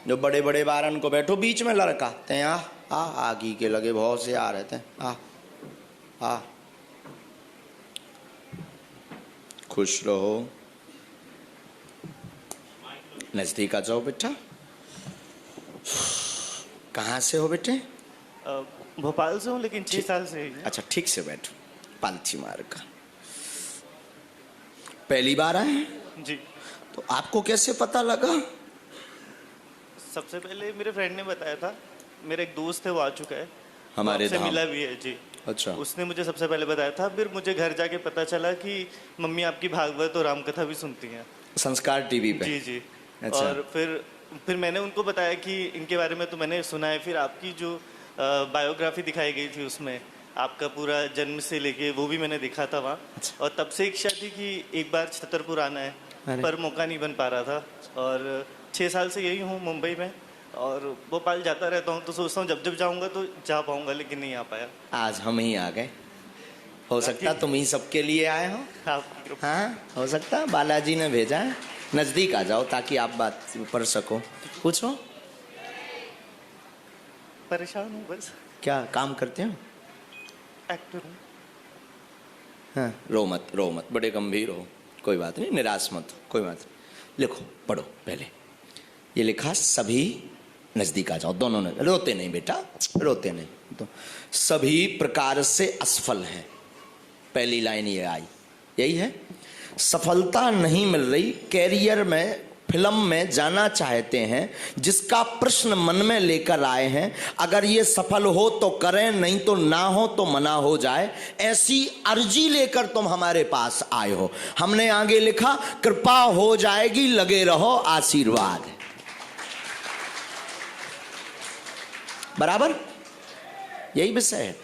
जो बड़े बड़े बारन को बैठो बीच में लड़का ते आ आगी के लगे बहुत से आ रहे थे आ खुश रहो। नजदीक आ जाओ बेटा। कहाँ से हो बेटे? भोपाल से हूँ लेकिन 6 साल से ही है। अच्छा ठीक से बैठो। पालथी मार का पहली बार आए हैं जी। तो आपको कैसे पता लगा? सबसे पहले मेरे फ्रेंड ने बताया था, मेरा एक दोस्त है वो आ चुका है हमारे से धाम। मिला भी है जी। अच्छा। उसने मुझे सबसे पहले बताया था, फिर मुझे घर जाके पता चला कि मम्मी आपकी भागवत और रामकथा भी सुनती हैं संस्कार टीवी पे। जी जी। अच्छा। और फिर मैंने उनको बताया कि इनके बारे में तो मैंने सुना है। फिर आपकी जो बायोग्राफी दिखाई गई थी उसमें आपका पूरा जन्म से लेके वो भी मैंने देखा था वहाँ। अच्छा। और तब से इच्छा थी कि एक बार छतरपुर आना है, पर मौका नहीं बन पा रहा था। और 6 साल से यही हूँ मुंबई में, और भोपाल जाता रहता हूँ, तो सोचता हूँ जब जब जाऊँगा तो जा पाऊँगा, लेकिन नहीं आ पाया। आज हम ही आ गए। हो सकता तुम ही सबके लिए आए हो। हाँ हो सकता बालाजी ने भेजा है। नजदीक आ जाओ ताकि आप बात कर सको। पूछो। परेशान हूँ बस। क्या काम करते हो? एक्टर हूँ। हाँ रो मत बड़े गंभीर हो। कोई बात नहीं, निराश मत हो, कोई बात नहीं। लिखो पढ़ो पहले। ये लिखा सभी, नजदीक आ जाओ दोनों ने। रोते नहीं बेटा, रोते नहीं। तो सभी प्रकार से असफल हैं। पहली लाइन ये आई, यही है। सफलता नहीं मिल रही, कैरियर में फिल्म में जाना चाहते हैं, जिसका प्रश्न मन में लेकर आए हैं। अगर ये सफल हो तो करें, नहीं तो ना हो तो मना हो जाए, ऐसी अर्जी लेकर तुम हमारे पास आए हो। हमने आगे लिखा कृपा हो जाएगी, लगे रहो, आशीर्वाद है। बराबर यही विषय है।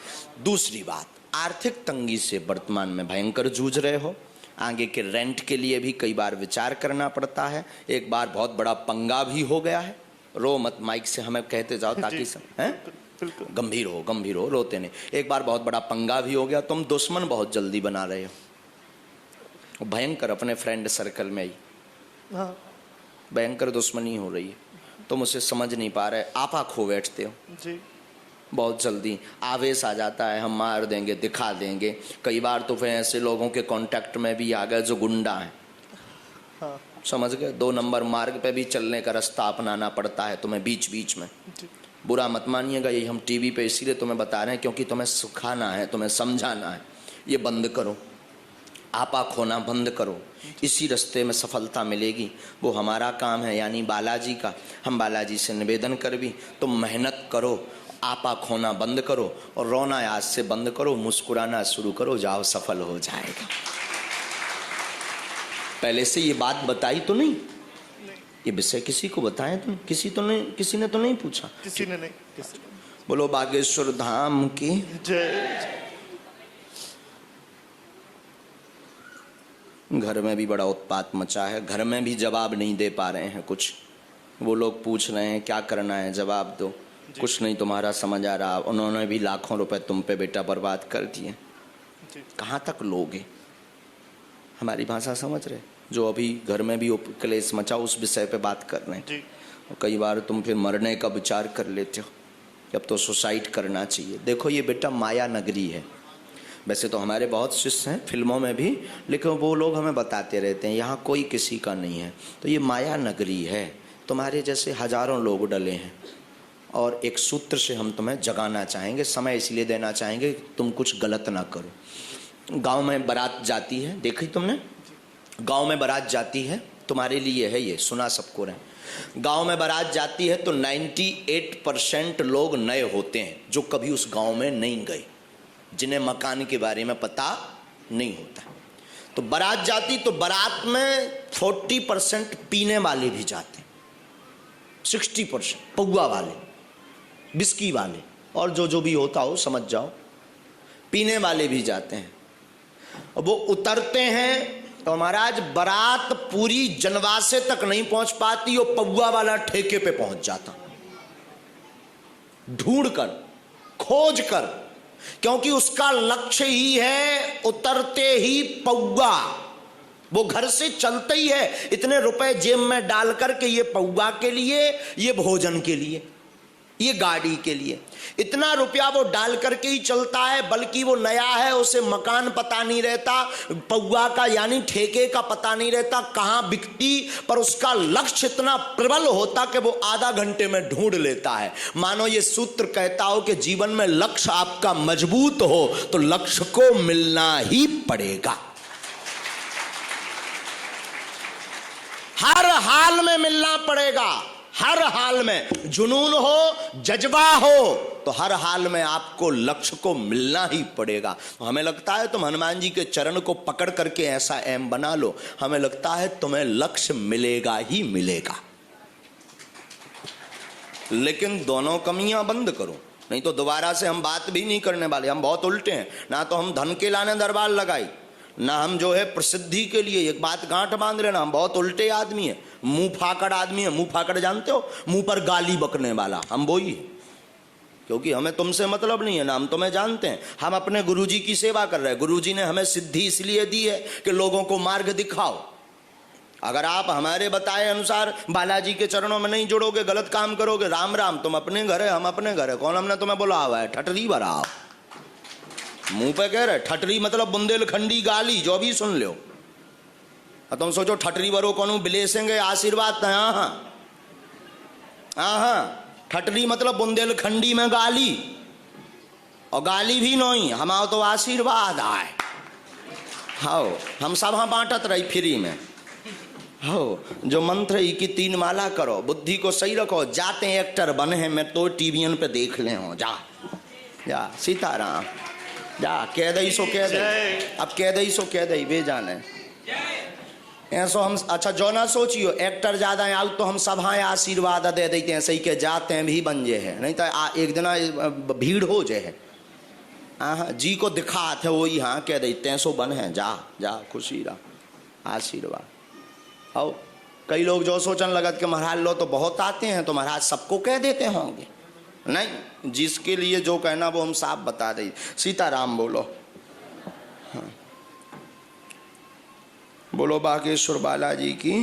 दूसरी बात, आर्थिक तंगी से वर्तमान में भयंकर जूझ रहे हो। आगे के रेंट के लिए भी कई बार विचार करना पड़ता है। एक बार बहुत बड़ा पंगा भी हो गया है। रो मत, माइक से हमें कहते जाओ ताकि सब हैं। गंभीर हो, रोते नहीं। एक बार बहुत बड़ा पंगा भी हो गया। तुम दुश्मन बहुत जल्दी बना रहे हो, भयंकर अपने फ्रेंड सर्कल में ही भयंकर दुश्मनी हो रही है। तुम उसे समझ नहीं पा रहे, आपा खो बैठते हो जी। बहुत जल्दी। आवेश आ जाता है, हम मार देंगे, दिखा देंगे। कई बार तो फिर ऐसे लोगों के कांटेक्ट में भी आ गए जो गुंडा हैं। हाँ। समझ गए? 2 नंबर मार्ग पे भी चलने का रास्ता अपनाना पड़ता है तुम्हें बीच बीच में। बुरा मत मानिएगा, यही हम टीवी पे इसीलिए तुम्हें बता रहे हैं क्योंकि तुम्हें सिखाना है, तुम्हें समझाना है। ये बंद करो, आपा खोना बंद करो, इसी रास्ते में सफलता मिलेगी। वो हमारा काम है, यानी बालाजी का। हम बालाजी से निवेदन कर भी, तुम मेहनत करो, आपा खोना बंद करो और रोना आज से बंद करो, मुस्कुराना शुरू करो, जाओ सफल हो जाएगा। पहले से ये बात बताई तो नहीं? ये विषय किसी को बताया तुम? किसी ने तो नहीं पूछा? किसी ने नहीं। बोलो बागेश्वर धाम की जय। घर में भी बड़ा उत्पात मचा है। घर में भी जवाब नहीं दे पा रहे हैं कुछ। वो लोग पूछ रहे हैं क्या करना है, जवाब दो। कुछ नहीं तुम्हारा समझ आ रहा। उन्होंने भी लाखों रुपए तुम पे बेटा बर्बाद कर दिए। कहाँ तक लोगे? हमारी भाषा समझ रहे? जो अभी घर में भी क्लेश मचा, उस विषय पे बात कर रहे हैं। कई बार तुम फिर मरने का विचार कर लेते हो, अब तो सुसाइड करना चाहिए। देखो ये बेटा माया नगरी है। वैसे तो हमारे बहुत शिष्य हैं फिल्मों में भी, लेकिन वो लोग हमें बताते रहते हैं यहाँ कोई किसी का नहीं है। तो ये माया नगरी है। तुम्हारे जैसे हजारों लोग डले हैं और एक सूत्र से हम तुम्हें जगाना चाहेंगे। समय इसलिए देना चाहेंगे तुम कुछ गलत ना करो। गांव में बारात जाती है, देखी तुमने? गांव में बारात जाती है, तुम्हारे लिए है ये, सुना सबको रहे। गांव में बारात जाती है तो 98% लोग नए होते हैं जो कभी उस गांव में नहीं गए, जिन्हें मकान के बारे में पता नहीं होता। तो बारात जाती तो बारात में 40% पीने वाले भी जाते, 60% पौआ वाले, बिस्की वाले, और जो भी होता हो समझ जाओ, पीने वाले भी जाते हैं। और वो उतरते हैं तो महाराज बारात पूरी जनवासे तक नहीं पहुंच पाती, वो पौआ वाला ठेके पे पहुंच जाता, ढूंढ कर, खोज कर, क्योंकि उसका लक्ष्य ही है उतरते ही पौआ। वो घर से चलता ही है, इतने रुपए जेब में डाल करके, ये पौआ के लिए, ये भोजन के लिए, ये गाड़ी के लिए, इतना रुपया वो डाल करके ही चलता है। बल्कि वो नया है, उसे मकान पता नहीं रहता, पौआ का यानी ठेके का पता नहीं रहता कहां बिकती, पर उसका लक्ष्य इतना प्रबल होता कि वो आधा घंटे में ढूंढ लेता है। मानो ये सूत्र कहता हो कि जीवन में लक्ष्य आपका मजबूत हो तो लक्ष्य को मिलना ही पड़ेगा, हर हाल में मिलना पड़ेगा, हर हाल में। जुनून हो, जज्बा हो, तो हर हाल में आपको लक्ष्य को मिलना ही पड़ेगा। हमें लगता है तुम हनुमान जी के चरण को पकड़ करके ऐसा एम बना लो, हमें लगता है तुम्हें लक्ष्य मिलेगा ही मिलेगा। लेकिन दोनों कमियां बंद करो, नहीं तो दोबारा से हम बात भी नहीं करने वाले। हम बहुत उल्टे हैं, ना तो हम धन के लाने दरबार लगाई, ना हम जो है प्रसिद्धि के लिए। एक बात गांठ बांध लेना, हम बहुत उल्टे आदमी है, मुंह फाकड़ आदमी है। मुंह फाकड़ जानते हो, मुंह पर गाली बकने वाला, हम वही है। क्योंकि हमें तुमसे मतलब नहीं है ना, हम तुम्हें जानते हैं। हम अपने गुरुजी की सेवा कर रहे हैं। गुरुजी ने हमें सिद्धि इसलिए दी है कि लोगों को मार्ग दिखाओ। अगर आप हमारे बताए अनुसार बालाजी के चरणों में नहीं जुड़ोगे, गलत काम करोगे, राम राम, तुम अपने घर है, हम अपने घर है। कौन हमने तुम्हें बुला हुआ है? ठटरी भरा मुंह पे कह रहे। ठटरी मतलब बुंदेलखंडी गाली, जो भी सुन लो। तुम सोचो ठटरी वरो कौन बिलेसेंगे आशीर्वाद। हाँ, ठटरी मतलब बुंदेलखंडी में गाली, और गाली भी नहीं, हमारा तो आशीर्वाद आए। हाँ, हम सब हाँ बांटत रही फ्री में। हो जो मंत्र ही की 3 माला करो, बुद्धि को सही रखो, जाते एक्टर बने हैं, मैं तो टीवीएन पे देख ले हो। जा सीताराम, जा कह दई सो कह दई, अब कह दई सो कह दई, वे जाने ऐसो हम। अच्छा जो ना सोचियो एक्टर ज्यादा है आउ तो हम सब हाँ आशीर्वाद दे देते हैं, सही के जाते हैं भी बन जे है, नहीं तो एक दिन भीड़ हो जे है। हाँ जी को दिखा थे वही हाँ कह देते हैं, सो बन है, जा खुशी रहा, आशीर्वाद। हो कई लोग जो सोचने लगत कि महाराज लो तो बहुत आते हैं, तो महाराज सबको कह देते होंगे। नहीं, जिसके लिए जो कहना वो हम साफ बता दें। सीताराम बोलो। हाँ। बोलो बागेश्वर बालाजी की।